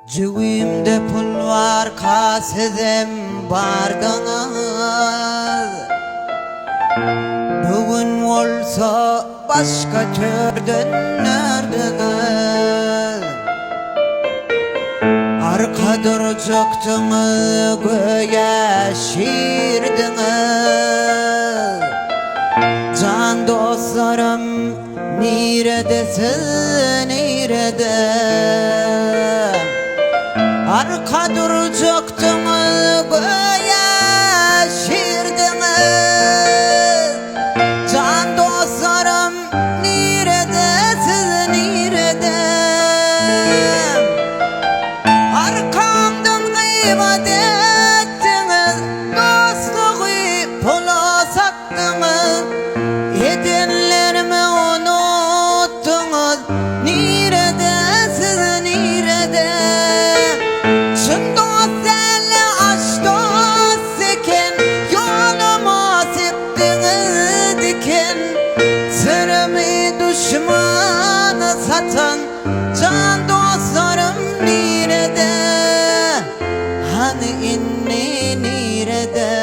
Cüvimde pul var, kasizem bardınız. Bugün olsa başka türden nerdiniz. Arka duracaktınız, göğe şiirdiniz. Can dostlarım, neredesiz, nerede? Arka duracaktınız, göğe şiirdiniz. Can dostlarım, neredesiz, nerede? Arkamdan gıybat ettiniz, dostluğu pula sattınız. Edenlerimi unuttunuz, neredesiz, nerede? Çın dost elle aç dost eken, yoluma septiniz diken. Sırrımı düşmanı satan can dostlarım nerede? Hani inni nerede?